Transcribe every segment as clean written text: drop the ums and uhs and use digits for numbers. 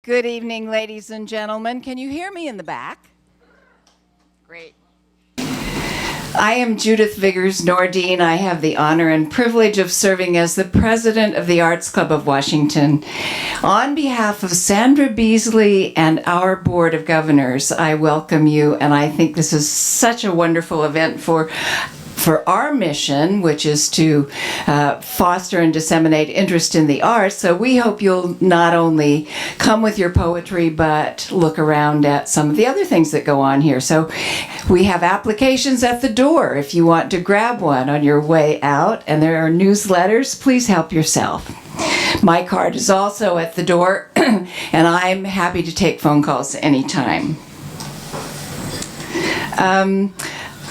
Good evening, ladies and gentlemen. Can you hear me in the back? Great. I am Judith Nordin. I have the honor and privilege of serving as the president of the Arts Club of Washington. On behalf of Sandra Beasley and our Board of Governors, I welcome you, and I think this is such a wonderful event for our mission, which is to foster and disseminate interest in the arts. So we hope you'll not only come with your poetry, but look around at some of the other things that go on here. So we have applications at the door if you want to grab one on your way out, and there are newsletters. Please help yourself. My card is also at the door, and I'm happy to take phone calls anytime.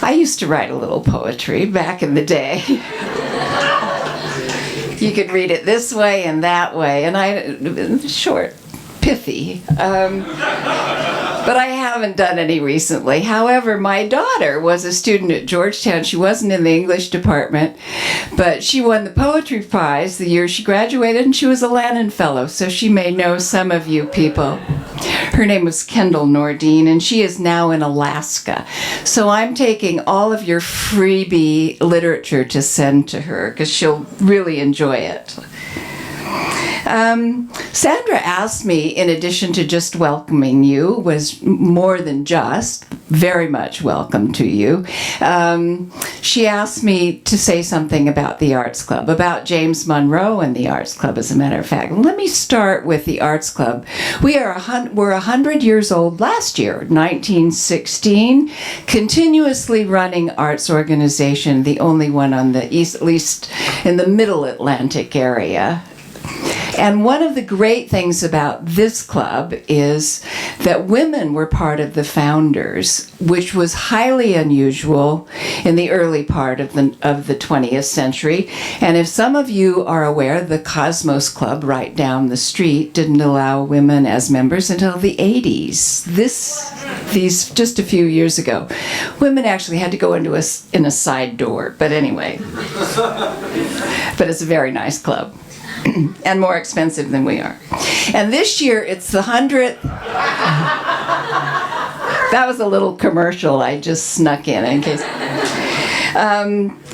I used to write a little poetry back in the day. You could read it this way and that way, and short, pithy. But I haven't done any recently. However, my daughter was a student at Georgetown. She wasn't in the English department, but she won the poetry prize the year she graduated, and she was a Lannan Fellow, so she may know some of you people. Her name was Judith Nordin, and she is now in Alaska. So I'm taking all of your freebie literature to send to her, because she'll really enjoy it. Sandra asked me, in addition to just welcoming you, was more than just, very much welcome to you. She asked me to say something about the Arts Club, about James Monroe and the Arts Club, as a matter of fact. Let me start with the Arts Club. We're 100 years old last year, 1916, continuously running arts organization, the only one on the east, at least in the middle Atlantic area. And one of the great things about this club is that women were part of the founders, which was highly unusual in the early part of the 20th century. And if some of you are aware, the Cosmos Club right down the street didn't allow women as members until the 80s. These just a few years ago. Women actually had to go in a side door, but anyway. But it's a very nice club. And more expensive than we are. And this year, it's the 100th. That was a little commercial I just snuck in case.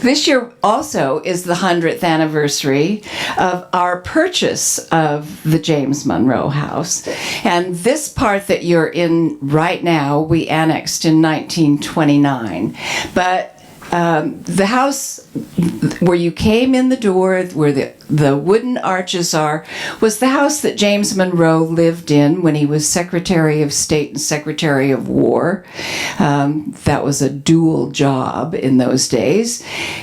This year also is the 100th anniversary of our purchase of the James Monroe House. And this part that you're in right now, we annexed in 1929. But the house where you came in the door, where the wooden arches are, was the house that James Monroe lived in when he was Secretary of State and Secretary of War. That was a dual job in those days.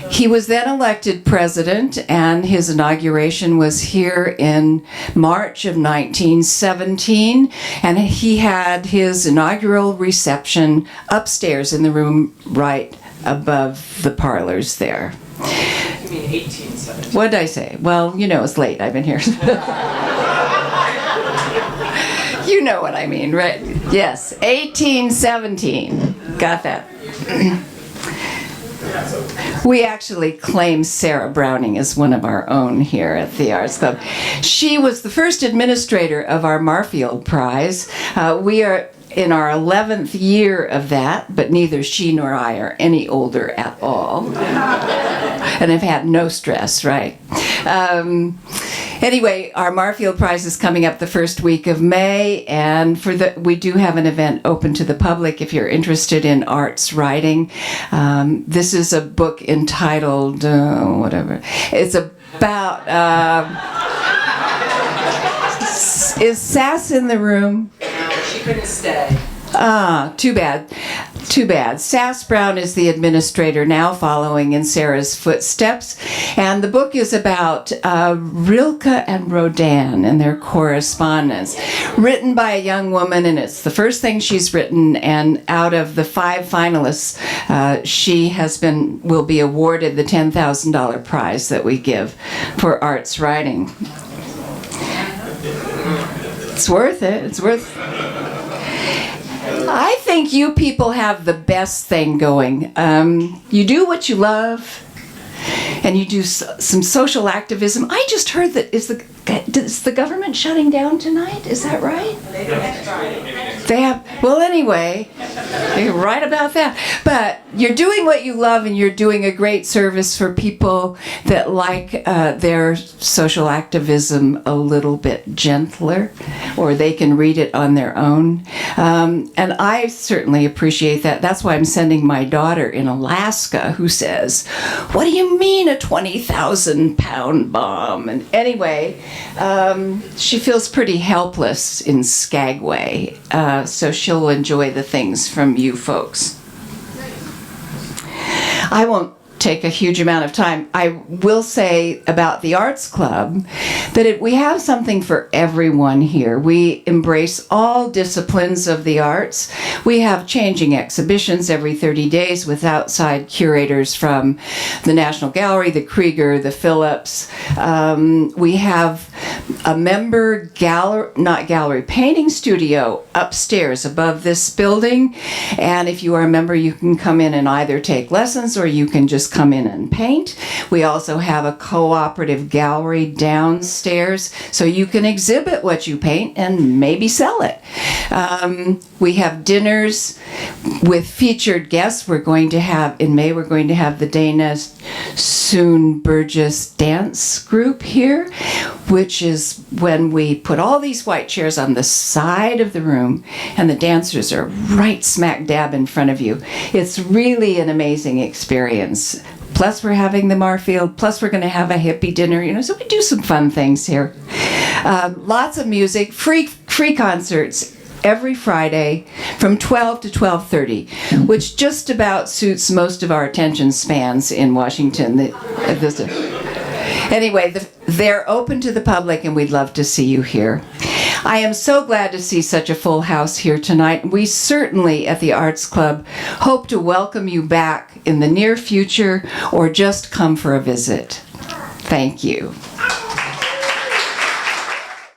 He was then elected president, and his inauguration was here in March of 1917, and he had his inaugural reception upstairs in the room right above the parlors there. You mean 1817? What did I say? Well, it's late. I've been here. You know what I mean, right? Yes, 1817. Got that. We actually claim Sarah Browning as one of our own here at the Arts Club. She was the first administrator of our Marfield Prize. We are in our 11th year of that, but neither she nor I are any older at all. And have had no stress, right? Anyway, our Marfield Prize is coming up the first week of May, and we do have an event open to the public if you're interested in arts writing. This is a book entitled, whatever. It's about, is Sass in the room? She couldn't stay. Too bad. Too bad. Sass Brown is the administrator now, following in Sarah's footsteps. And the book is about Rilke and Rodin and their correspondence. Written by a young woman, and it's the first thing she's written. And out of the 5 finalists, she will be awarded the $10,000 prize that we give for arts writing. It's worth it. It's worth I think you people have the best thing going. You do what you love, and you do some social activism. I just heard that is the government shutting down tonight? Is that right? They have. Well, anyway, you're right about that. But you're doing what you love, and you're doing a great service for people that like their social activism a little bit gentler, or they can read it on their own. And I certainly appreciate that. That's why I'm sending my daughter in Alaska, who says, "What do you mean a 20,000-pound bomb?" And anyway, she feels pretty helpless in Skagway, so she'll enjoy the things from you folks. I won't take a huge amount of time. I will say about the Arts Club that we have something for everyone here. We embrace all disciplines of the arts. We have changing exhibitions every 30 days with outside curators from the National Gallery, the Krieger, the Phillips. We have a member painting studio upstairs above this building. And if you are a member, you can come in and either take lessons or you can just come in and paint. We also have a cooperative gallery downstairs, so you can exhibit what you paint and maybe sell it. We have dinners with featured guests. In May, we're going to have the Dana Soon Burgess dance group here, which is when we put all these white chairs on the side of the room and the dancers are right smack dab in front of you. It's really an amazing experience. Plus we're having the Marfield, plus we're going to have a hippie dinner, so we do some fun things here. Lots of music, free concerts every Friday from 12 to 12:30, which just about suits most of our attention spans in Washington. Anyway, they're open to the public, and we'd love to see you here. I am so glad to see such a full house here tonight. We certainly at the Arts Club hope to welcome you back in the near future or just come for a visit. Thank you.